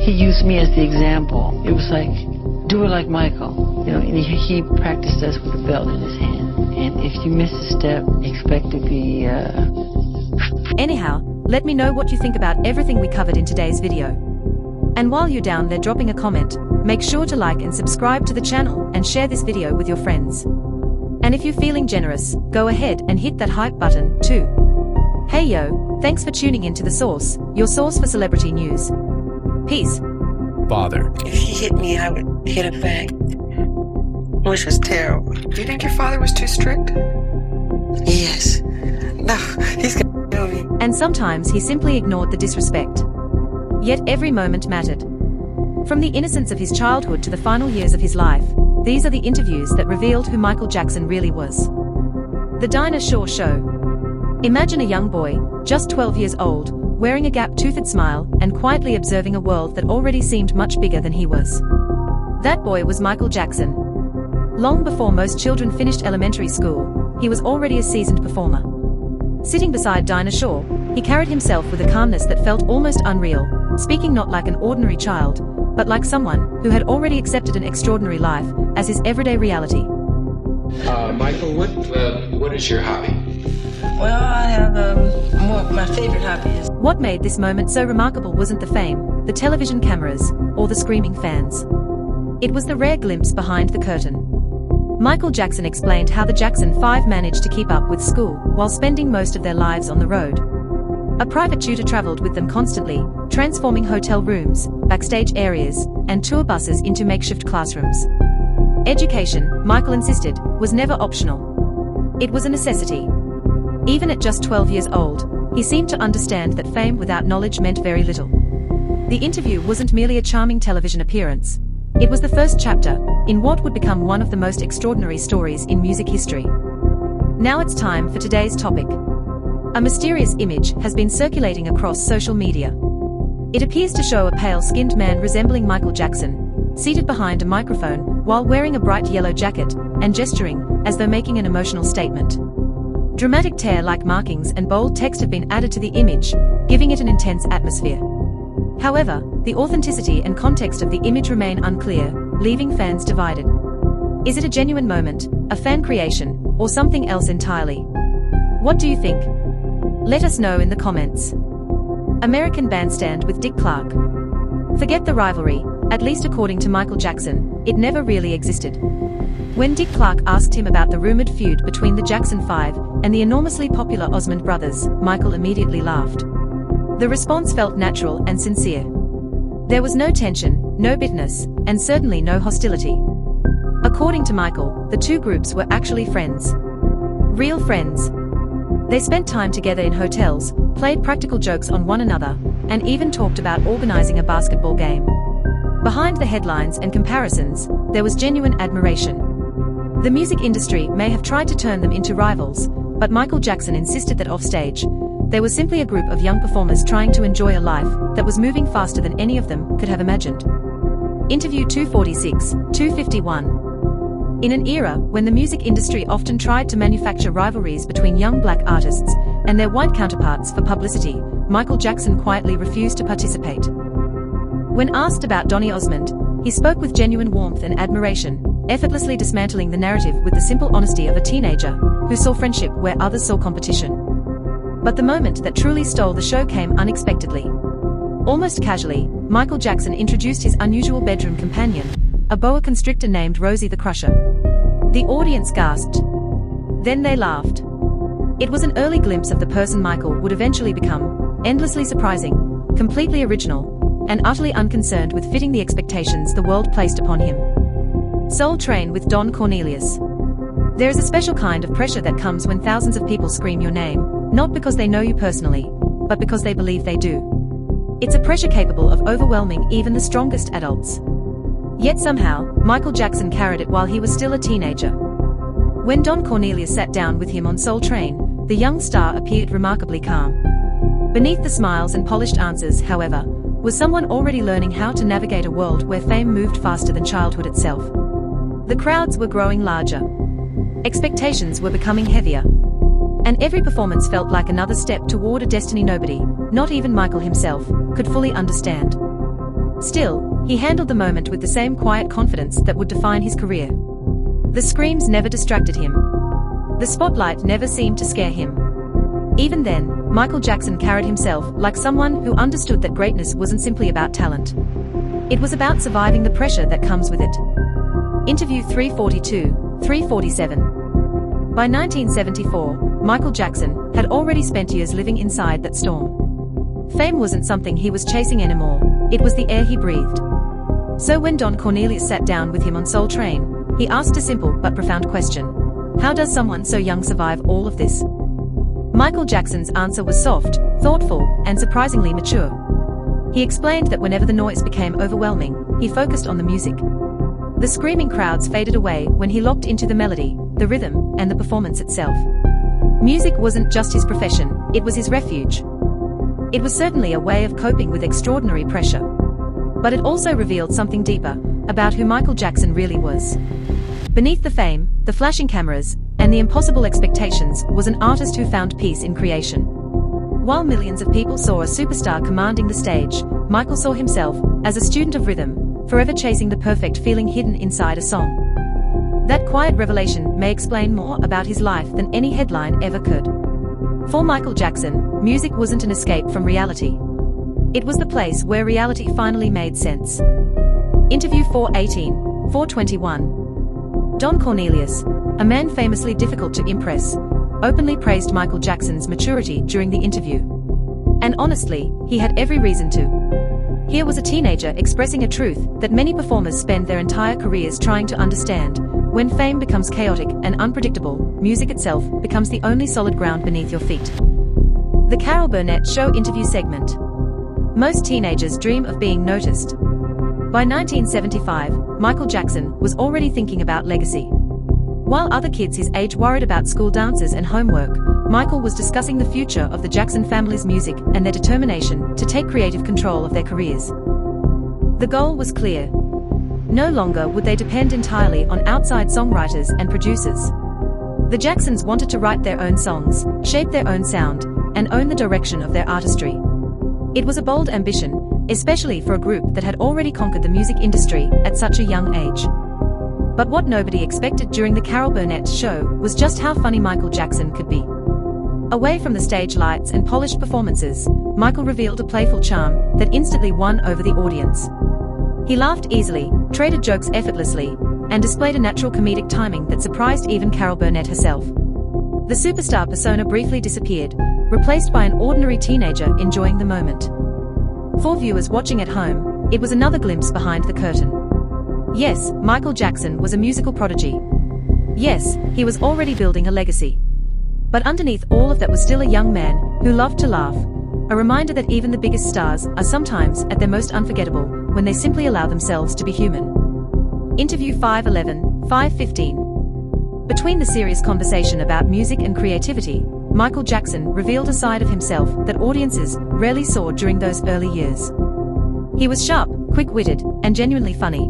he used me as the example. It was like, do it like Michael. And he practiced us with a belt in his hand. And if you miss a step, expect to be, Anyhow, let me know what you think about everything we covered in today's video. And while you're down there dropping a comment, make sure to like and subscribe to the channel and share this video with your friends. And if you're feeling generous, go ahead and hit that hype button, too. Hey yo, thanks for tuning in to The Source, your source for celebrity news. Peace. Father. If he hit me, I would hit him back, which was terrible. Do you think your father was too strict? Yes. No, he's gonna kill me. And sometimes he simply ignored the disrespect. Yet every moment mattered. From the innocence of his childhood to the final years of his life, these are the interviews that revealed who Michael Jackson really was. The Dinah Shore Show. Imagine a young boy, just 12 years old, wearing a gap-toothed smile and quietly observing a world that already seemed much bigger than he was. That boy was Michael Jackson. Long before most children finished elementary school, he was already a seasoned performer. Sitting beside Dinah Shore, he carried himself with a calmness that felt almost unreal, speaking not like an ordinary child, but like someone who had already accepted an extraordinary life as his everyday reality. Michael, what is your hobby? Well, I have my favorite hobby is. What made this moment so remarkable wasn't the fame, the television cameras, or the screaming fans. It was the rare glimpse behind the curtain. Michael Jackson explained how the Jackson 5 managed to keep up with school while spending most of their lives on the road. A private tutor traveled with them constantly, transforming hotel rooms, backstage areas, and tour buses into makeshift classrooms. Education, Michael insisted, was never optional. It was a necessity. Even at just 12 years old, he seemed to understand that fame without knowledge meant very little. The interview wasn't merely a charming television appearance. It was the first chapter in what would become one of the most extraordinary stories in music history. Now it's time for today's topic. A mysterious image has been circulating across social media. It appears to show a pale-skinned man resembling Michael Jackson, seated behind a microphone while wearing a bright yellow jacket and gesturing as though making an emotional statement. Dramatic tear-like markings and bold text have been added to the image, giving it an intense atmosphere. However, the authenticity and context of the image remain unclear, leaving fans divided. Is it a genuine moment, a fan creation, or something else entirely? What do you think? Let us know in the comments. American Bandstand with Dick Clark. Forget the rivalry, at least according to Michael Jackson, it never really existed. When Dick Clark asked him about the rumored feud between the Jackson 5 and the enormously popular Osmond brothers, Michael immediately laughed. The response felt natural and sincere. There was no tension, no bitterness, and certainly no hostility. According to Michael, the two groups were actually friends. Real friends. They spent time together in hotels, played practical jokes on one another, and even talked about organizing a basketball game. Behind the headlines and comparisons, there was genuine admiration. The music industry may have tried to turn them into rivals, but Michael Jackson insisted that offstage, they were simply a group of young performers trying to enjoy a life that was moving faster than any of them could have imagined. Interview 246, 251. In an era when the music industry often tried to manufacture rivalries between young black artists and their white counterparts for publicity, Michael Jackson quietly refused to participate. When asked about Donny Osmond, he spoke with genuine warmth and admiration, effortlessly dismantling the narrative with the simple honesty of a teenager who saw friendship where others saw competition. But the moment that truly stole the show came unexpectedly. Almost casually, Michael Jackson introduced his unusual bedroom companion, a boa constrictor named Rosie the Crusher. The audience gasped. Then they laughed. It was an early glimpse of the person Michael would eventually become, endlessly surprising, completely original, and utterly unconcerned with fitting the expectations the world placed upon him. Soul Train with Don Cornelius. There is a special kind of pressure that comes when thousands of people scream your name, not because they know you personally, but because they believe they do. It's a pressure capable of overwhelming even the strongest adults. Yet somehow, Michael Jackson carried it while he was still a teenager. When Don Cornelius sat down with him on Soul Train, the young star appeared remarkably calm. Beneath the smiles and polished answers, however, was someone already learning how to navigate a world where fame moved faster than childhood itself. The crowds were growing larger. Expectations were becoming heavier. And every performance felt like another step toward a destiny nobody, not even Michael himself, could fully understand. Still, he handled the moment with the same quiet confidence that would define his career. The screams never distracted him. The spotlight never seemed to scare him. Even then, Michael Jackson carried himself like someone who understood that greatness wasn't simply about talent. It was about surviving the pressure that comes with it. Interview 342, 347. By 1974, Michael Jackson had already spent years living inside that storm. Fame wasn't something he was chasing anymore, it was the air he breathed. So when Don Cornelius sat down with him on Soul Train, he asked a simple but profound question. How does someone so young survive all of this? Michael Jackson's answer was soft, thoughtful, and surprisingly mature. He explained that whenever the noise became overwhelming, he focused on the music. The screaming crowds faded away when he locked into the melody, the rhythm, and the performance itself. Music wasn't just his profession, it was his refuge. It was certainly a way of coping with extraordinary pressure. But it also revealed something deeper about who Michael Jackson really was. Beneath the fame, the flashing cameras, and the impossible expectations was an artist who found peace in creation. While millions of people saw a superstar commanding the stage, Michael saw himself as a student of rhythm, forever chasing the perfect feeling hidden inside a song. That quiet revelation may explain more about his life than any headline ever could. For Michael Jackson, music wasn't an escape from reality. It was the place where reality finally made sense. Interview 418, 421. Don Cornelius, a man famously difficult to impress, openly praised Michael Jackson's maturity during the interview. And honestly, he had every reason to. Here was a teenager expressing a truth that many performers spend their entire careers trying to understand. When fame becomes chaotic and unpredictable, music itself becomes the only solid ground beneath your feet. The Carol Burnett Show interview segment. Most teenagers dream of being noticed. By 1975, Michael Jackson was already thinking about legacy. While other kids his age worried about school dances and homework, Michael was discussing the future of the Jackson family's music and their determination to take creative control of their careers. The goal was clear. No longer would they depend entirely on outside songwriters and producers. The Jacksons wanted to write their own songs, shape their own sound, and own the direction of their artistry. It was a bold ambition, especially for a group that had already conquered the music industry at such a young age. But what nobody expected during the Carol Burnett Show was just how funny Michael Jackson could be. Away from the stage lights and polished performances, Michael revealed a playful charm that instantly won over the audience. He laughed easily, traded jokes effortlessly, and displayed a natural comedic timing that surprised even Carol Burnett herself. The superstar persona briefly disappeared, replaced by an ordinary teenager enjoying the moment. For viewers watching at home, it was another glimpse behind the curtain. Yes, Michael Jackson was a musical prodigy. Yes, he was already building a legacy. But underneath all of that was still a young man who loved to laugh, a reminder that even the biggest stars are sometimes at their most unforgettable when they simply allow themselves to be human. Interview 511, 515. Between the serious conversation about music and creativity, Michael Jackson revealed a side of himself that audiences rarely saw during those early years. He was sharp, quick-witted, and genuinely funny.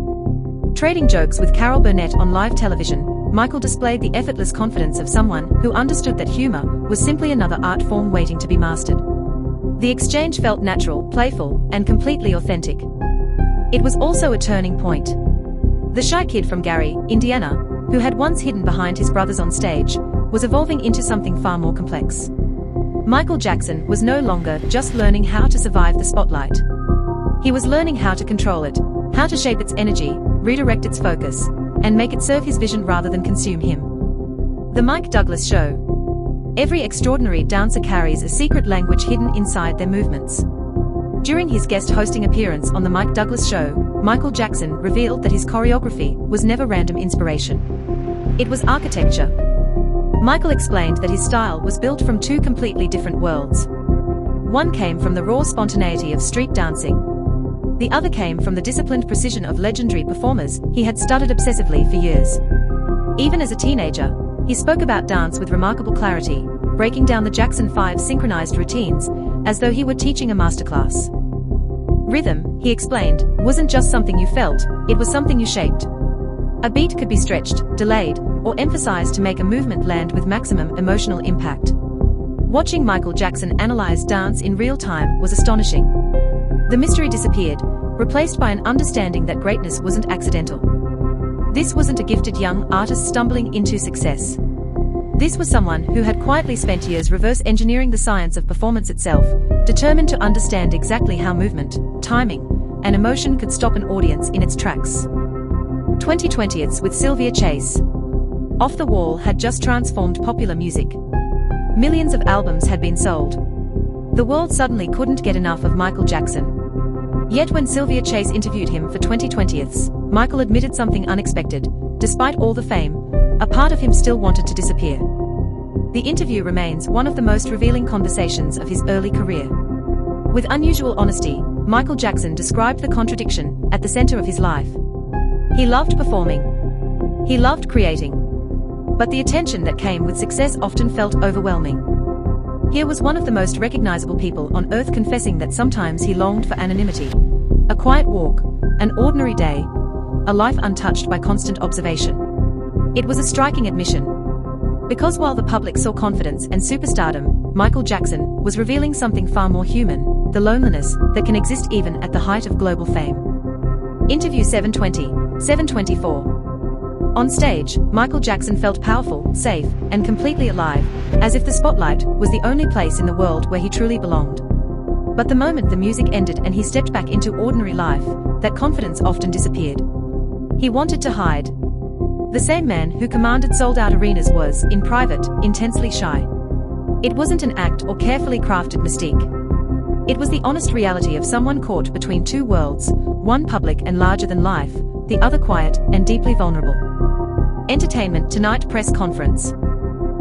Trading jokes with Carol Burnett on live television, Michael displayed the effortless confidence of someone who understood that humor was simply another art form waiting to be mastered. The exchange felt natural, playful, and completely authentic. It was also a turning point. The shy kid from Gary, Indiana, who had once hidden behind his brothers on stage, was evolving into something far more complex. Michael Jackson was no longer just learning how to survive the spotlight. He was learning how to control it, how to shape its energy, redirect its focus, and make it serve his vision rather than consume him. The Mike Douglas Show. Every extraordinary dancer carries a secret language hidden inside their movements. During his guest hosting appearance on The Mike Douglas Show, Michael Jackson revealed that his choreography was never random inspiration. It was architecture. Michael explained that his style was built from two completely different worlds. One came from the raw spontaneity of street dancing. The other came from the disciplined precision of legendary performers he had studied obsessively for years. Even as a teenager, he spoke about dance with remarkable clarity, breaking down the Jackson 5 synchronized routines, as though he were teaching a masterclass. Rhythm, he explained, wasn't just something you felt, it was something you shaped. A beat could be stretched, delayed, or emphasized to make a movement land with maximum emotional impact. Watching Michael Jackson analyze dance in real time was astonishing. The mystery disappeared replaced by an understanding that greatness wasn't accidental. This wasn't a gifted young artist stumbling into success. This was someone who had quietly spent years reverse engineering the science of performance itself, determined to understand exactly how movement, timing, and emotion could stop an audience in its tracks. 2020s with Sylvia Chase. Off the Wall had just transformed popular music. Millions of albums had been sold. The world suddenly couldn't get enough of Michael Jackson. Yet when Sylvia Chase interviewed him for 2020s, Michael admitted something unexpected. Despite all the fame, a part of him still wanted to disappear. The interview remains one of the most revealing conversations of his early career. With unusual honesty, Michael Jackson described the contradiction at the center of his life. He loved performing. He loved creating. But the attention that came with success often felt overwhelming. Here was one of the most recognizable people on earth confessing that sometimes he longed for anonymity. A quiet walk, an ordinary day, a life untouched by constant observation. It was a striking admission. Because while the public saw confidence and superstardom, Michael Jackson was revealing something far more human, the loneliness that can exist even at the height of global fame. Interview 724. On stage, Michael Jackson felt powerful, safe, and completely alive, as if the spotlight was the only place in the world where he truly belonged. But the moment the music ended and he stepped back into ordinary life, that confidence often disappeared. He wanted to hide. The same man who commanded sold-out arenas was, in private, intensely shy. It wasn't an act or carefully crafted mystique. It was the honest reality of someone caught between two worlds, one public and larger than life, the other quiet and deeply vulnerable. Entertainment Tonight press conference.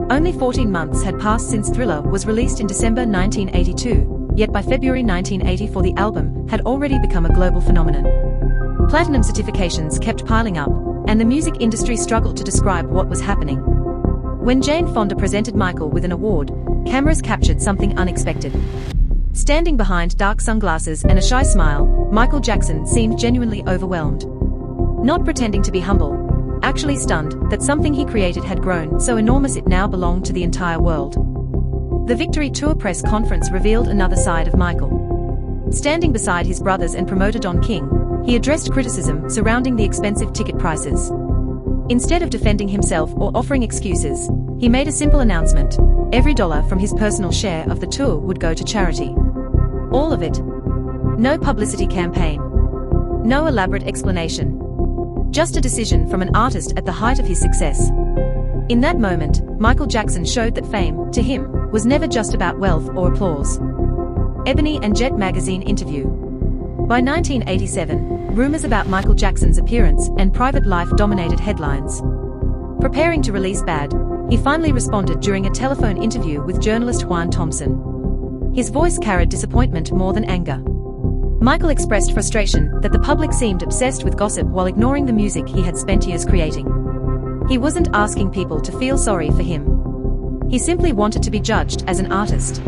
Only 14 months had passed since Thriller was released in December 1982, yet by February 1984 the album had already become a global phenomenon. Platinum certifications kept piling up, and the music industry struggled to describe what was happening. When Jane Fonda presented Michael with an award, cameras captured something unexpected. Standing behind dark sunglasses and a shy smile, Michael Jackson seemed genuinely overwhelmed. Not pretending to be humble, actually stunned that something he created had grown so enormous it now belonged to the entire world. The Victory Tour press conference revealed another side of Michael. Standing beside his brothers and promoter Don King, he addressed criticism surrounding the expensive ticket prices. Instead of defending himself or offering excuses, he made a simple announcement: every dollar from his personal share of the tour would go to charity. All of it. No publicity campaign. No elaborate explanation. Just a decision from an artist at the height of his success. In that moment, Michael Jackson showed that fame, to him, was never just about wealth or applause. Ebony and Jet magazine interview. By 1987, rumors about Michael Jackson's appearance and private life dominated headlines. Preparing to release Bad, he finally responded during a telephone interview with journalist Juan Thompson. His voice carried disappointment more than anger. Michael expressed frustration that the public seemed obsessed with gossip while ignoring the music he had spent years creating. He wasn't asking people to feel sorry for him. He simply wanted to be judged as an artist.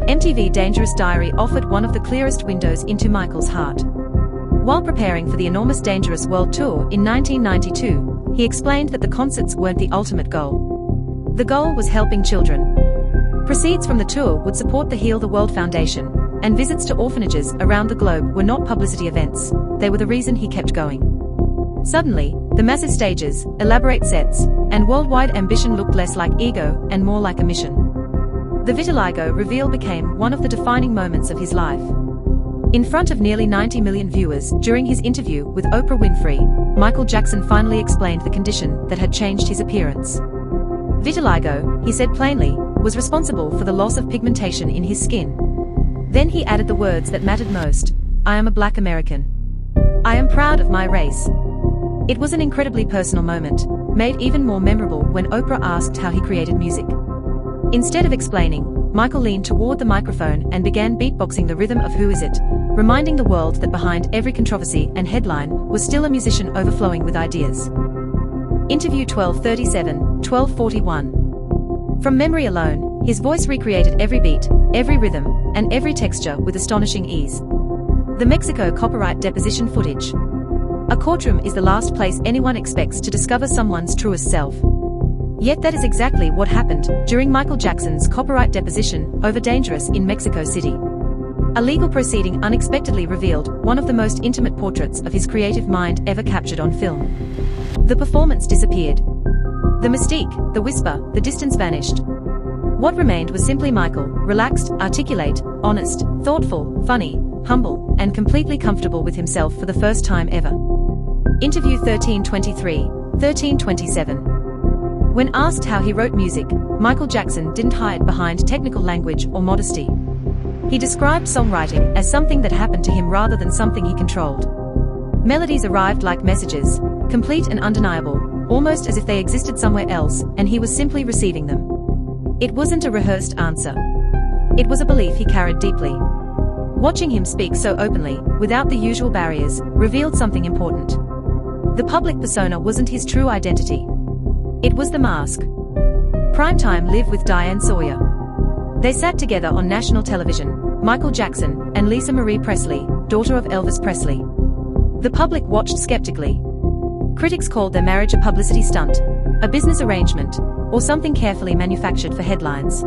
MTV Dangerous Diary offered one of the clearest windows into Michael's heart. While preparing for the enormous Dangerous World Tour in 1992, he explained that the concerts weren't the ultimate goal. The goal was helping children. Proceeds from the tour would support the Heal the World Foundation, and visits to orphanages around the globe were not publicity events, they were the reason he kept going. Suddenly, the massive stages, elaborate sets, and worldwide ambition looked less like ego and more like a mission. The vitiligo reveal became one of the defining moments of his life. In front of nearly 90 million viewers during his interview with Oprah Winfrey, Michael Jackson finally explained the condition that had changed his appearance. Vitiligo, he said plainly, was responsible for the loss of pigmentation in his skin. Then he added the words that mattered most: I am a Black American. I am proud of my race. It was an incredibly personal moment, made even more memorable when Oprah asked how he created music. Instead of explaining, Michael leaned toward the microphone and began beatboxing the rhythm of Who Is It, reminding the world that behind every controversy and headline was still a musician overflowing with ideas. Interview 1237-1241. From memory alone, his voice recreated every beat, every rhythm, and every texture with astonishing ease. The Mexico copyright deposition footage. A courtroom is the last place anyone expects to discover someone's truest self. Yet that is exactly what happened during Michael Jackson's copyright deposition over Dangerous in Mexico City. A legal proceeding unexpectedly revealed one of the most intimate portraits of his creative mind ever captured on film. The performance disappeared. The mystique, the whisper, the distance vanished. What remained was simply Michael, relaxed, articulate, honest, thoughtful, funny, humble, and completely comfortable with himself for the first time ever. Interview 1323, 1327. When asked how he wrote music, Michael Jackson didn't hide behind technical language or modesty. He described songwriting as something that happened to him rather than something he controlled. Melodies arrived like messages, complete and undeniable, almost as if they existed somewhere else, and he was simply receiving them. It wasn't a rehearsed answer. It was a belief he carried deeply. Watching him speak so openly, without the usual barriers, revealed something important. The public persona wasn't his true identity. It was the mask. Primetime Live with Diane Sawyer. They sat together on national television, Michael Jackson and Lisa Marie Presley, daughter of Elvis Presley. The public watched skeptically. Critics called their marriage a publicity stunt, a business arrangement, or something carefully manufactured for headlines.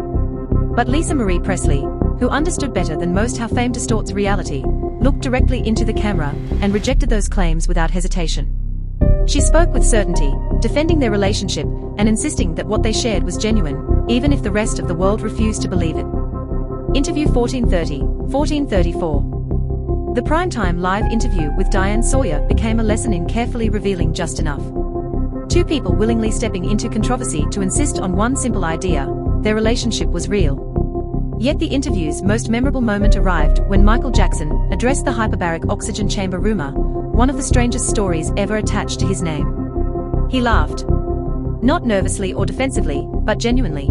But Lisa Marie Presley, who understood better than most how fame distorts reality, looked directly into the camera and rejected those claims without hesitation. She spoke with certainty, defending their relationship and insisting that what they shared was genuine, even if the rest of the world refused to believe it. Interview 1430, 1434. The primetime live interview with Diane Sawyer became a lesson in carefully revealing just enough. Two people willingly stepping into controversy to insist on one simple idea: their relationship was real. Yet the interview's most memorable moment arrived when Michael Jackson addressed the hyperbaric oxygen chamber rumor, one of the strangest stories ever attached to his name. He laughed. Not nervously or defensively, but genuinely.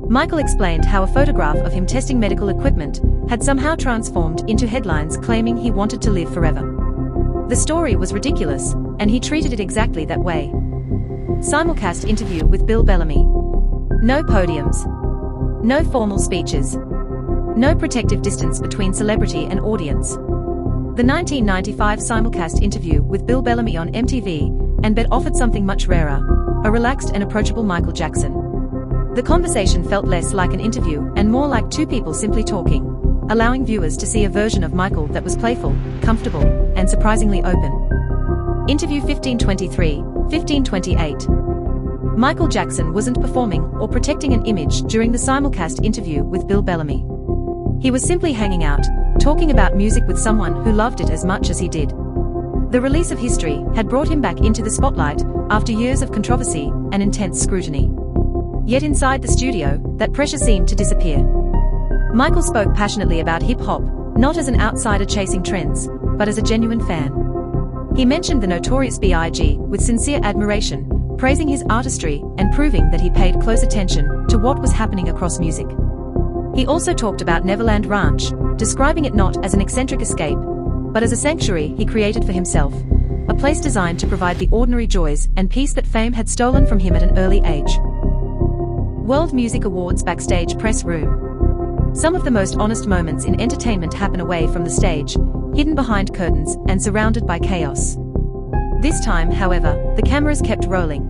Michael explained how a photograph of him testing medical equipment had somehow transformed into headlines claiming he wanted to live forever. The story was ridiculous, and he treated it exactly that way. Simulcast interview with Bill Bellamy. No podiums. No formal speeches. No protective distance between celebrity and audience. The 1995 simulcast interview with Bill Bellamy on MTV, and Bet offered something much rarer: a relaxed and approachable Michael Jackson. The conversation felt less like an interview and more like two people simply talking, allowing viewers to see a version of Michael that was playful, comfortable, and surprisingly open. Interview 1523, 1528. Michael Jackson wasn't performing or protecting an image during the simulcast interview with Bill Bellamy. He was simply hanging out, talking about music with someone who loved it as much as he did. The release of History had brought him back into the spotlight after years of controversy and intense scrutiny. Yet inside the studio, that pressure seemed to disappear. Michael spoke passionately about hip-hop, not as an outsider chasing trends, but as a genuine fan. He mentioned the Notorious B.I.G. with sincere admiration, praising his artistry and proving that he paid close attention to what was happening across music. He also talked about Neverland Ranch, describing it not as an eccentric escape, but as a sanctuary he created for himself, a place designed to provide the ordinary joys and peace that fame had stolen from him at an early age. World Music Awards backstage press room. Some of the most honest moments in entertainment happen away from the stage, hidden behind curtains and surrounded by chaos. This time, however, the cameras kept rolling.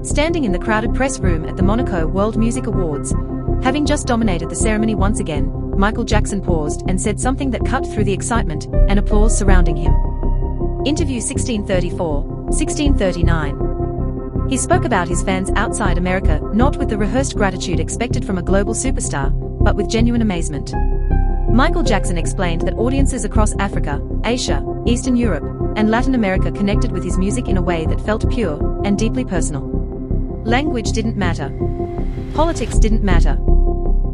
Standing in the crowded press room at the Monaco World Music Awards, having just dominated the ceremony once again, Michael Jackson paused and said something that cut through the excitement and applause surrounding him. Interview 1634, 1639. He spoke about his fans outside America, not with the rehearsed gratitude expected from a global superstar, but with genuine amazement. Michael Jackson explained that audiences across Africa, Asia, Eastern Europe, and Latin America connected with his music in a way that felt pure and deeply personal. Language didn't matter. Politics didn't matter.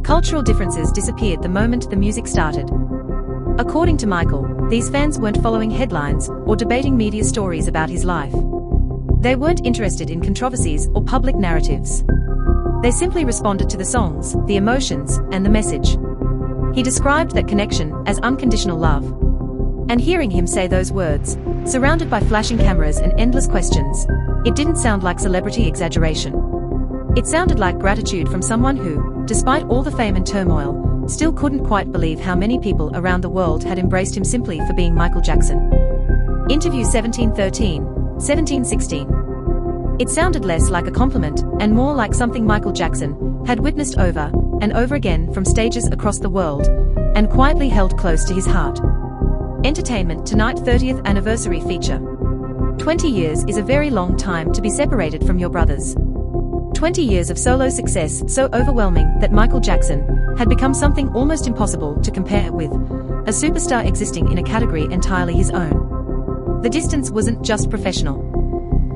Cultural differences disappeared the moment the music started. According to Michael, these fans weren't following headlines or debating media stories about his life. They weren't interested in controversies or public narratives. They simply responded to the songs, the emotions, and the message. He described that connection as unconditional love. And hearing him say those words, surrounded by flashing cameras and endless questions, it didn't sound like celebrity exaggeration. It sounded like gratitude from someone who, despite all the fame and turmoil, still couldn't quite believe how many people around the world had embraced him simply for being Michael Jackson. Interview 1713, 1716. It sounded less like a compliment and more like something Michael Jackson had witnessed over and over again from stages across the world, and quietly held close to his heart. Entertainment Tonight 30th Anniversary Feature. 20 years is a very long time to be separated from your brothers. 20 years of solo success so overwhelming that Michael Jackson had become something almost impossible to compare with, a superstar existing in a category entirely his own. The distance wasn't just professional.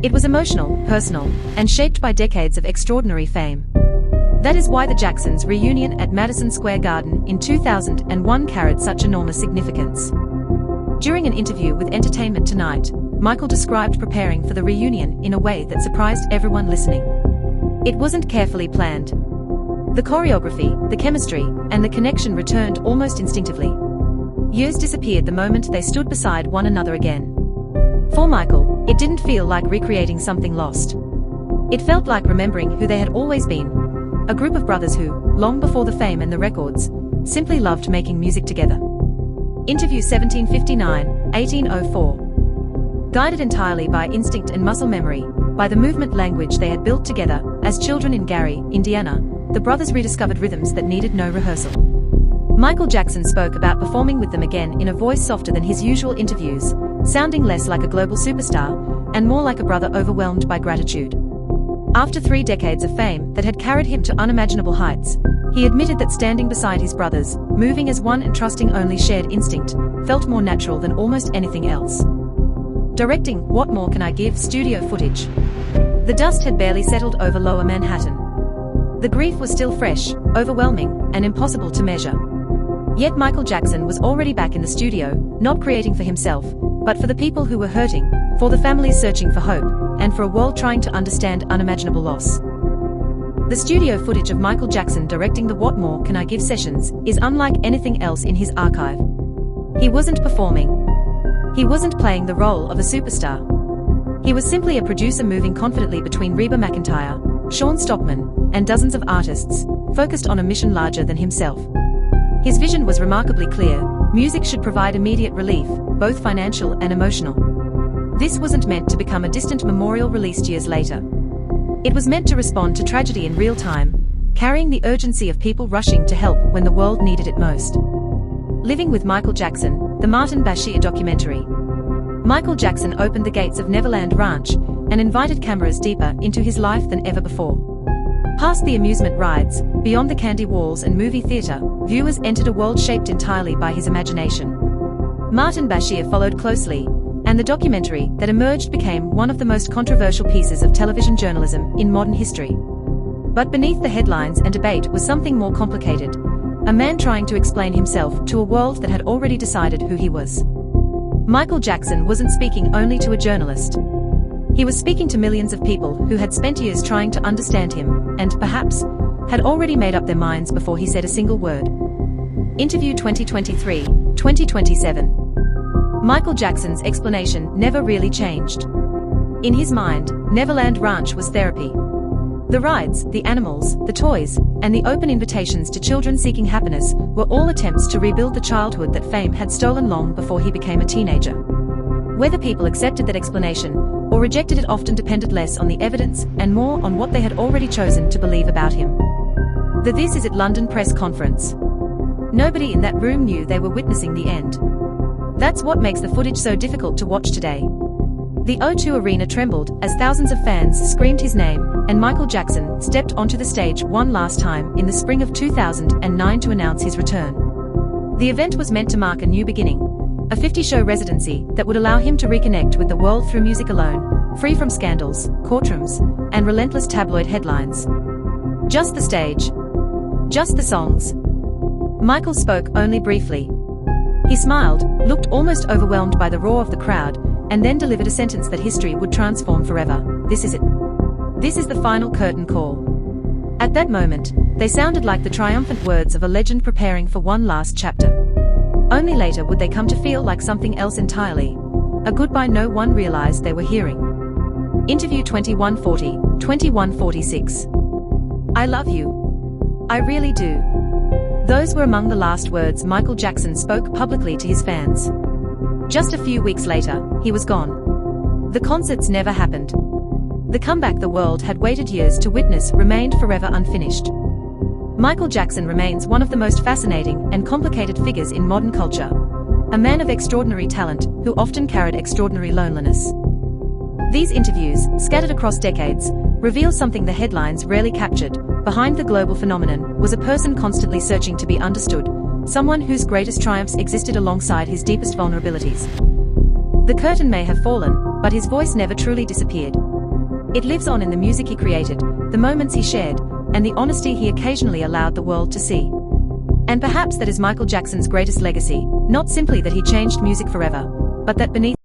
It was emotional, personal, and shaped by decades of extraordinary fame. That is why the Jacksons' reunion at Madison Square Garden in 2001 carried such enormous significance. During an interview with Entertainment Tonight, Michael described preparing for the reunion in a way that surprised everyone listening. It wasn't carefully planned. The choreography, the chemistry, and the connection returned almost instinctively. Years disappeared the moment they stood beside one another again. For Michael, it didn't feel like recreating something lost. It felt like remembering who they had always been, a group of brothers who, long before the fame and the records, simply loved making music together. Interview 1759-1804. Guided entirely by instinct and muscle memory, by the movement language they had built together, as children in Gary, Indiana, the brothers rediscovered rhythms that needed no rehearsal. Michael Jackson spoke about performing with them again in a voice softer than his usual interviews, sounding less like a global superstar, and more like a brother overwhelmed by gratitude. After 3 decades of fame that had carried him to unimaginable heights, he admitted that standing beside his brothers, moving as one and trusting only shared instinct, felt more natural than almost anything else. Directing What More Can I Give studio footage. The dust had barely settled over Lower Manhattan. The grief was still fresh, overwhelming, and impossible to measure. Yet Michael Jackson was already back in the studio, not creating for himself, but for the people who were hurting, for the families searching for hope, and for a world trying to understand unimaginable loss. The studio footage of Michael Jackson directing the What More Can I Give sessions is unlike anything else in his archive. He wasn't performing. He wasn't playing the role of a superstar. He was simply a producer moving confidently between Reba McEntire, Sean Stockman, and dozens of artists, focused on a mission larger than himself. His vision was remarkably clear: music should provide immediate relief, both financial and emotional. This wasn't meant to become a distant memorial released years later. It was meant to respond to tragedy in real time, carrying the urgency of people rushing to help when the world needed it most. Living with Michael Jackson, the Martin Bashir documentary. Michael Jackson opened the gates of Neverland Ranch and invited cameras deeper into his life than ever before. Past the amusement rides, beyond the candy walls and movie theater, viewers entered a world shaped entirely by his imagination. Martin Bashir followed closely, and the documentary that emerged became one of the most controversial pieces of television journalism in modern history. But beneath the headlines and debate was something more complicated: a man trying to explain himself to a world that had already decided who he was. Michael Jackson wasn't speaking only to a journalist. He was speaking to millions of people who had spent years trying to understand him, and perhaps had already made up their minds before he said a single word. Interview 2023-2027. Michael Jackson's explanation never really changed. In his mind, Neverland Ranch was therapy. The rides, the animals, the toys, and the open invitations to children seeking happiness were all attempts to rebuild the childhood that fame had stolen long before he became a teenager. Whether people accepted that explanation or rejected it often depended less on the evidence and more on what they had already chosen to believe about him. The This Is It London press conference. Nobody in that room knew they were witnessing the end. That's what makes the footage so difficult to watch today. The O2 Arena trembled as thousands of fans screamed his name, and Michael Jackson stepped onto the stage one last time in the spring of 2009 to announce his return. The event was meant to mark a new beginning, a 50-show residency that would allow him to reconnect with the world through music alone, free from scandals, courtrooms, and relentless tabloid headlines. Just the stage. Just the songs. Michael spoke only briefly. He smiled, looked almost overwhelmed by the roar of the crowd, and then delivered a sentence that history would transform forever: "This is it. This is the final curtain call." At that moment, they sounded like the triumphant words of a legend preparing for one last chapter. Only later would they come to feel like something else entirely, a goodbye no one realized they were hearing. Interview 2140-2146. I love you. I really do. Those were among the last words Michael Jackson spoke publicly to his fans. Just a few weeks later, he was gone. The concerts never happened. The comeback the world had waited years to witness remained forever unfinished. Michael Jackson remains one of the most fascinating and complicated figures in modern culture. A man of extraordinary talent who often carried extraordinary loneliness. These interviews, scattered across decades, reveal something the headlines rarely captured. Behind the global phenomenon was a person constantly searching to be understood, someone whose greatest triumphs existed alongside his deepest vulnerabilities. The curtain may have fallen, but his voice never truly disappeared. It lives on in the music he created, the moments he shared, and the honesty he occasionally allowed the world to see. And perhaps that is Michael Jackson's greatest legacy, not simply that he changed music forever, but that beneath